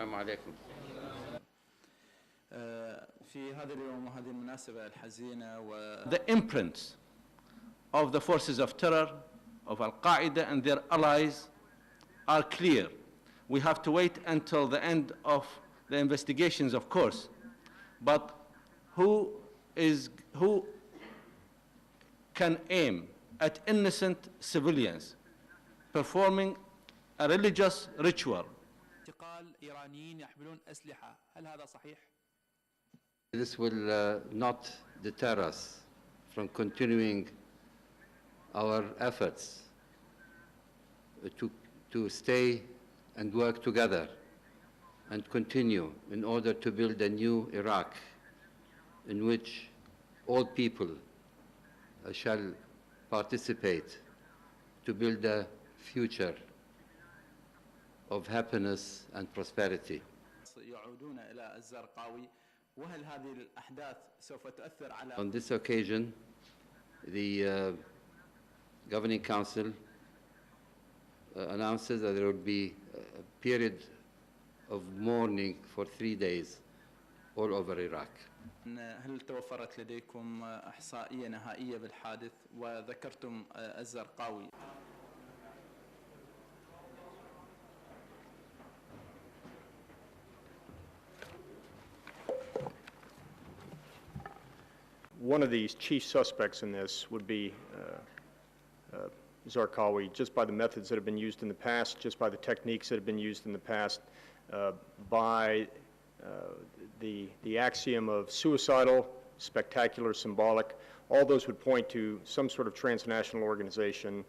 السلام عليكم. في هذا اليوم وهذه المناسبة الحزينة The imprints of the forces of terror of Al-Qaida and their allies are clear. We have to wait until the end of the investigations, of course, but who can aim at innocent civilians performing a religious ritual? This will not deter us from continuing our efforts to stay and work together and continue in order to build a new Iraq in which all people shall participate to build a future of happiness and prosperity. On this occasion, the Governing Council announces that there will be a period of mourning for 3 days all over Iraq. هل توفرت لديكم إحصائية نهائية بالحادث وذكرتم الزرقاوي؟ One of these chief suspects in this would be Zarqawi, just by the methods that have been used in the past, just by the techniques that have been used in the past, by the axiom of suicidal, spectacular, symbolic. All those would point to some sort of transnational organization,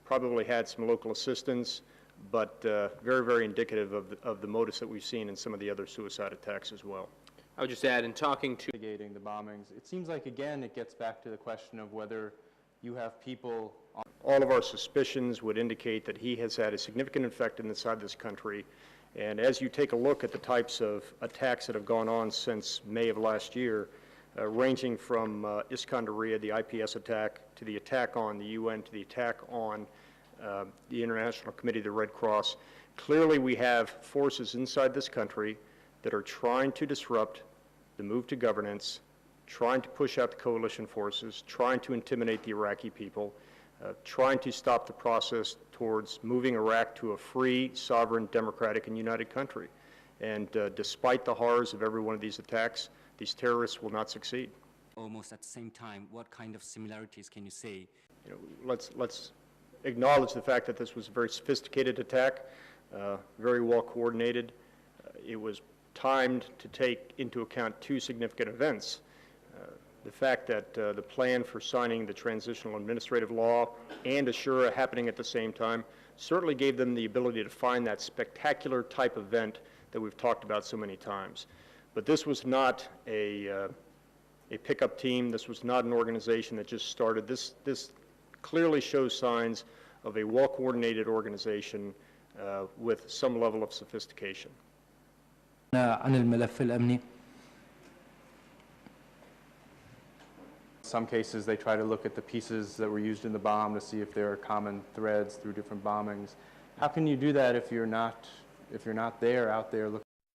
probably had some local assistance, but very, very indicative of the modus that we've seen in some of the other suicide attacks as well. I would just add, in talking to mitigating the bombings, it seems like, again, it gets back to the question of whether you have people on. All of our suspicions would indicate that he has had a significant effect inside this country. And as you take a look at the types of attacks that have gone on since May of last year, ranging from Iskandariyah, the IPS attack, to the attack on the UN, to the attack on the International Committee of the Red Cross, clearly we have forces inside this country that are trying to disrupt the move to governance, trying to push out the coalition forces, trying to intimidate the Iraqi people, trying to stop the process towards moving Iraq to a free, sovereign, democratic, and united country. And despite the horrors of every one of these attacks, these terrorists will not succeed. Almost at the same time, what kind of similarities can you say? You know, let's acknowledge the fact that this was a very sophisticated attack, very well coordinated. It was timed to take into account two significant events. The fact that the plan for signing the transitional administrative law and Ashura happening at the same time certainly gave them the ability to find that spectacular type event that we've talked about so many times. But this was not a pickup team. This was not an organization that just started. This clearly shows signs of a well-coordinated organization with some level of sophistication. عن الملف الأمني. Some cases they try to look at the pieces that were used in the bomb to see if there are common threads through different bombings. How can you do that if you're not there out there looking